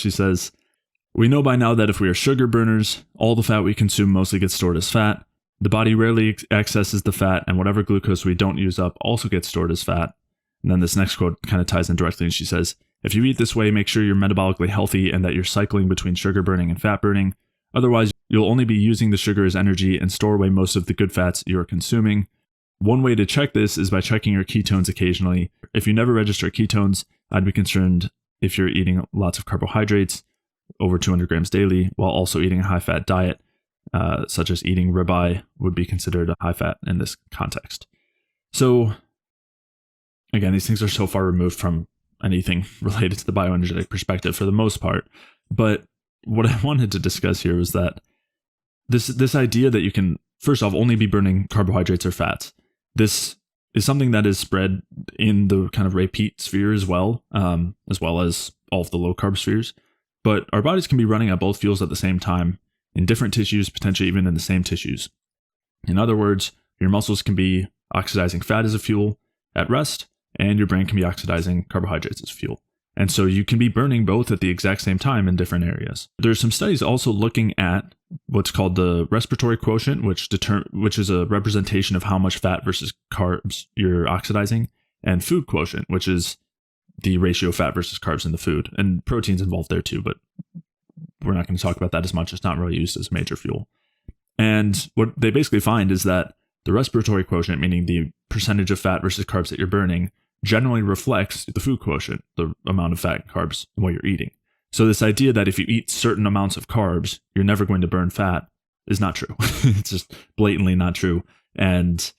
She says, we know by now that if we are sugar burners, all the fat we consume mostly gets stored as fat. The body rarely accesses the fat, and whatever glucose we don't use up also gets stored as fat. And then this next quote kind of ties in directly, and she says, if you eat this way, make sure you're metabolically healthy and that you're cycling between sugar burning and fat burning. Otherwise, you'll only be using the sugar as energy and store away most of the good fats you're consuming. One way to check this is by checking your ketones occasionally. If you never register ketones, I'd be concerned if you're eating lots of carbohydrates, over 200 grams daily, while also eating a high-fat diet, such as eating ribeye would be considered a high-fat in this context. So, again, these things are so far removed from anything related to the bioenergetic perspective for the most part. But what I wanted to discuss here was that this idea that you can, first off, only be burning carbohydrates or fats. This is something that is spread in the kind of repeat sphere as well as all of the low carb spheres. But our bodies can be running at both fuels at the same time in different tissues, potentially even in the same tissues. In other words, your muscles can be oxidizing fat as a fuel at rest, and your brain can be oxidizing carbohydrates as fuel. And so you can be burning both at the exact same time in different areas. There's some studies also looking at what's called the respiratory quotient, which is a representation of how much fat versus carbs you're oxidizing, and food quotient, which is the ratio of fat versus carbs in the food. And protein's involved there too, but we're not going to talk about that as much. It's not really used as a major fuel. And what they basically find is that the respiratory quotient, meaning the percentage of fat versus carbs that you're burning, generally reflects the food quotient, the amount of fat and carbs in what you're eating. So this idea that if you eat certain amounts of carbs, you're never going to burn fat is not true. It's just blatantly not true. And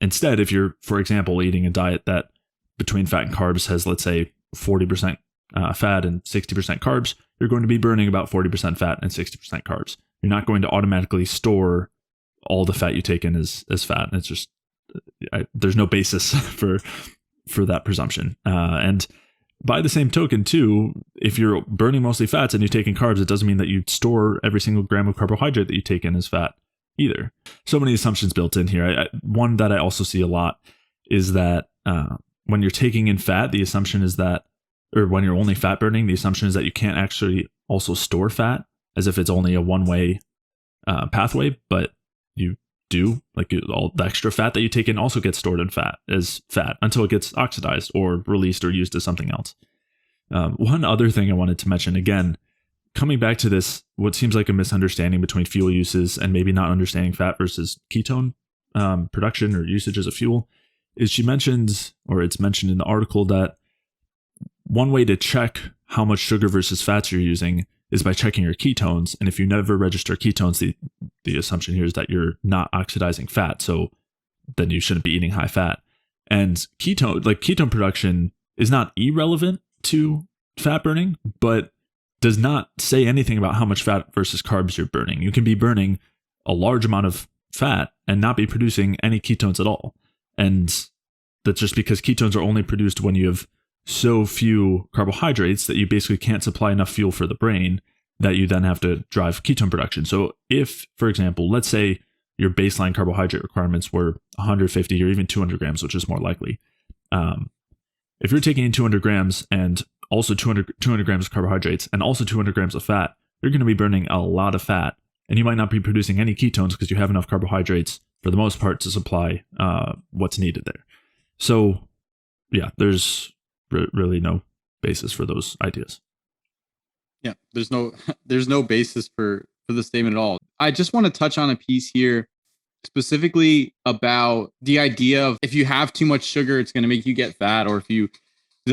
instead, if you're, for example, eating a diet that between fat and carbs has, let's say, 40% fat and 60% carbs, you're going to be burning about 40% fat and 60% carbs. You're not going to automatically store all the fat you take in as fat. And it's just, there's no basis for that presumption. And by the same token, too, if you're burning mostly fats and you're taking carbs, it doesn't mean that you store every single gram of carbohydrate that you take in as fat either. So many assumptions built in here. One that I also see a lot is that when you're taking in fat, the assumption is that, or when you're only fat burning, the assumption is that you can't actually also store fat, as if it's only a one-way pathway, but you do. Like all the extra fat that you take in also gets stored in fat as fat until it gets oxidized or released or used as something else. One other thing I wanted to mention, again, coming back to this, what seems like a misunderstanding between fuel uses and maybe not understanding fat versus ketone production or usage as a fuel, is she mentions, or it's mentioned in the article, that one way to check how much sugar versus fats you're using is by checking your ketones. And if you never register ketones, the assumption here is that you're not oxidizing fat. So then you shouldn't be eating high fat. And ketone production is not irrelevant to fat burning, but does not say anything about how much fat versus carbs you're burning. You can be burning a large amount of fat and not be producing any ketones at all. And that's just because ketones are only produced when you have so few carbohydrates that you basically can't supply enough fuel for the brain, that you then have to drive ketone production. So if, for example, let's say your baseline carbohydrate requirements were 150 or even 200 grams, which is more likely. If you're taking in 200 grams and also 200 grams of carbohydrates and also 200 grams of fat, you're going to be burning a lot of fat, and you might not be producing any ketones because you have enough carbohydrates for the most part to supply what's needed there. So yeah, there's really no basis for those ideas. Yeah, there's no basis for the statement at all. I just want to touch on a piece here specifically about the idea of if you have too much sugar, it's going to make you get fat, or if the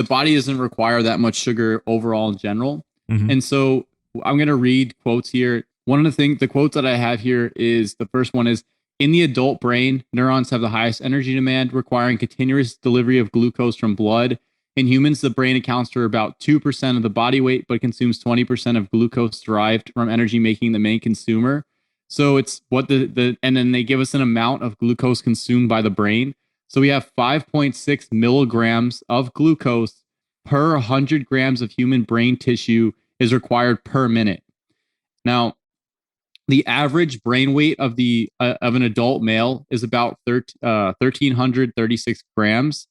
body doesn't require that much sugar overall in general. Mm-hmm. And so I'm going to read quotes here. One of the quotes that I have here is, the first one is, in the adult brain, neurons have the highest energy demand, requiring continuous delivery of glucose from blood. In humans, the brain accounts for about 2% of the body weight, but consumes 20% of glucose derived from energy, making the main consumer. So it's what and then they give us an amount of glucose consumed by the brain. So we have 5.6 milligrams of glucose per 100 grams of human brain tissue is required per minute. Now, the average brain weight of an adult male is about 1,336 grams.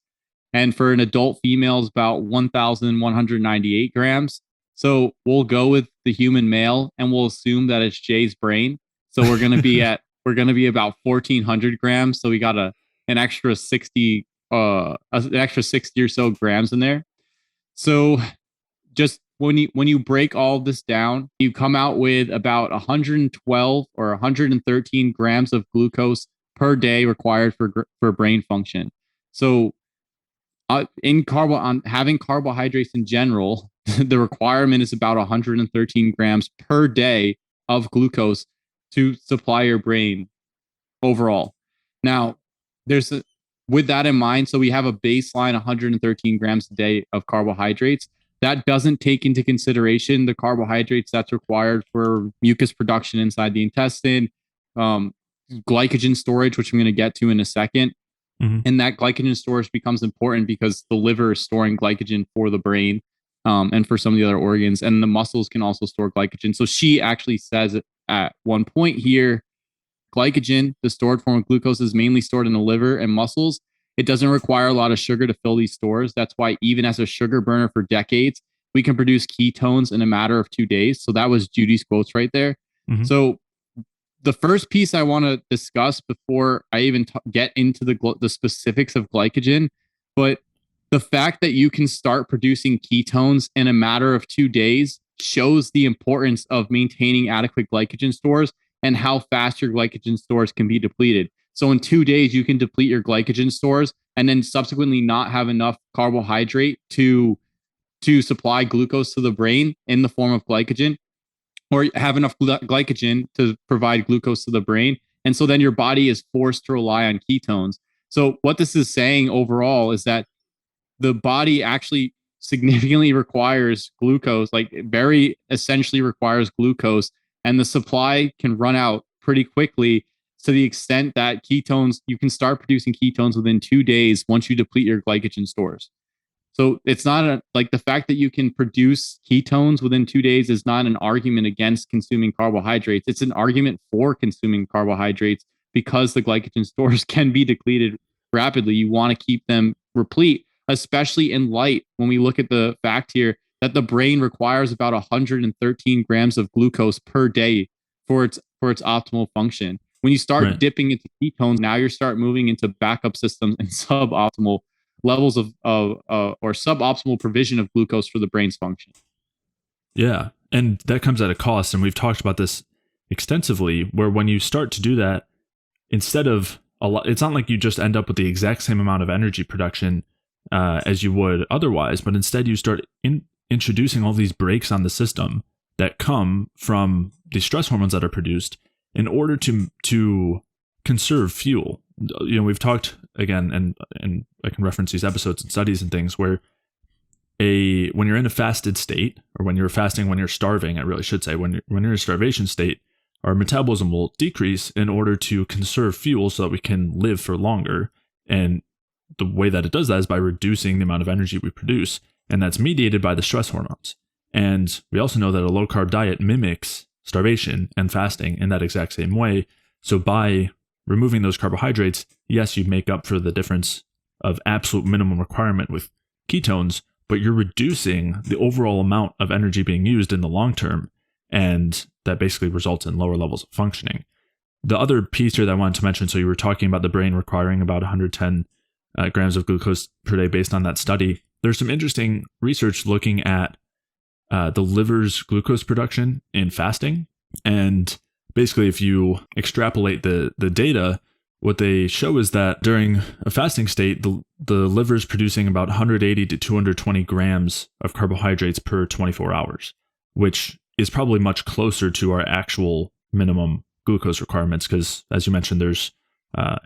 And for an adult female is about 1,198 grams. So we'll go with the human male and we'll assume that it's Jay's brain. So we're gonna be about 1,400 grams. So we got an extra 60 an extra 60 or so grams in there. So just when you break all of this down, you come out with about 112 or 113 grams of glucose per day required for brain function. So on having carbohydrates in general, the requirement is about 113 grams per day of glucose to supply your brain overall. Now, there's a, with that in mind, so we have a baseline 113 grams a day of carbohydrates. That doesn't take into consideration the carbohydrates that's required for mucus production inside the intestine, um, glycogen storage, which I'm going to get to in a second. Mm-hmm. And that glycogen storage becomes important because the liver is storing glycogen for the brain, and for some of the other organs, and the muscles can also store glycogen. So she actually says at one point here, glycogen, the stored form of glucose, is mainly stored in the liver and muscles. It doesn't require a lot of sugar to fill these stores. That's why even as a sugar burner for decades, we can produce ketones in a matter of 2 days. So that was Judy's quotes right there. Mm-hmm. So the first piece I want to discuss before I even get into the specifics of glycogen, but the fact that you can start producing ketones in a matter of 2 days shows the importance of maintaining adequate glycogen stores and how fast your glycogen stores can be depleted. So in 2 days, you can deplete your glycogen stores and then subsequently not have enough carbohydrate to supply glucose to the brain in the form of glycogen, or have enough glycogen to provide glucose to the brain. And so then your body is forced to rely on ketones. So what this is saying overall is that the body actually significantly requires glucose, like very essentially requires glucose, and the supply can run out pretty quickly, to the extent that ketones, you can start producing ketones within 2 days once you deplete your glycogen stores. So it's not like the fact that you can produce ketones within 2 days is not an argument against consuming carbohydrates. It's an argument for consuming carbohydrates because the glycogen stores can be depleted rapidly. You want to keep them replete, especially in light when we look at the fact here that the brain requires about 113 grams of glucose per day for its optimal function. When you start dipping into ketones, now you start moving into backup systems and suboptimal levels of or suboptimal provision of glucose for the brain's function. Yeah, and that comes at a cost, and we've talked about this extensively, where when you start to do that, instead of a lot, it's not like you just end up with the exact same amount of energy production as you would otherwise, but instead you start introducing all these breaks on the system that come from the stress hormones that are produced in order to conserve fuel. You know, we've talked again, and I can reference these episodes and studies and things where when you're in a fasted state, or when you're fasting, when you're starving, I really should say, when you're in a starvation state, our metabolism will decrease in order to conserve fuel so that we can live for longer. And the way that it does that is by reducing the amount of energy we produce, and that's mediated by the stress hormones. And we also know that a low carb diet mimics starvation and fasting in that exact same way. So by removing those carbohydrates, yes, you make up for the difference of absolute minimum requirement with ketones, but you're reducing the overall amount of energy being used in the long term, and that basically results in lower levels of functioning. The other piece here that I wanted to mention, so you were talking about the brain requiring about 110 grams of glucose per day based on that study. There's some interesting research looking at the liver's glucose production in fasting, and basically, if you extrapolate the data, what they show is that during a fasting state, the liver is producing about 180 to 220 grams of carbohydrates per 24 hours, which is probably much closer to our actual minimum glucose requirements, because, as you mentioned, there's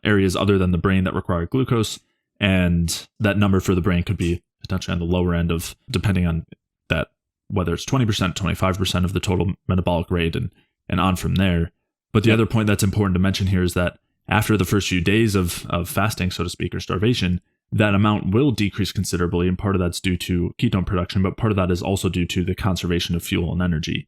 areas other than the brain that require glucose, and that number for the brain could be potentially on the lower end of, depending on that, whether it's 20%, 25% of the total metabolic rate, and on from there. But the other point that's important to mention here is that after the first few days of fasting, so to speak, or starvation, that amount will decrease considerably, and part of that's due to ketone production, but part of that is also due to the conservation of fuel and energy.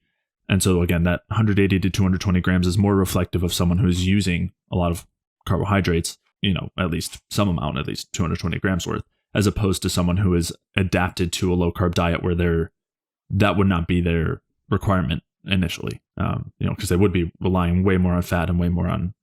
And so again, that 180 to 220 grams is more reflective of someone who's using a lot of carbohydrates, you know, at least some amount, at least 220 grams worth, as opposed to someone who is adapted to a low carb diet where that would not be their requirement initially, because they would be relying way more on fat and way more on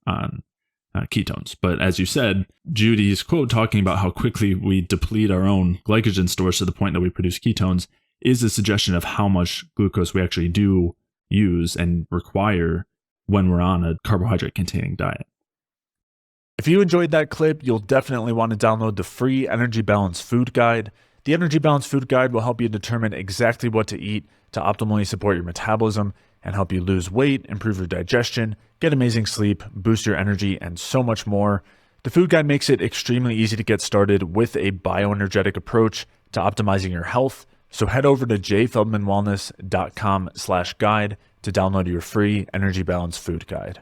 ketones. But as you said, Judy's quote talking about how quickly we deplete our own glycogen stores to the point that we produce ketones is a suggestion of how much glucose we actually do use and require when we're on a carbohydrate containing diet. If you enjoyed that clip, you'll definitely want to download the free Energy Balance Food Guide. The Energy Balance Food Guide will help you determine exactly what to eat to optimally support your metabolism and help you lose weight, improve your digestion, get amazing sleep, boost your energy, and so much more. The food guide makes it extremely easy to get started with a bioenergetic approach to optimizing your health. So head over to jfeldmanwellness.com/guide to download your free Energy Balance Food Guide.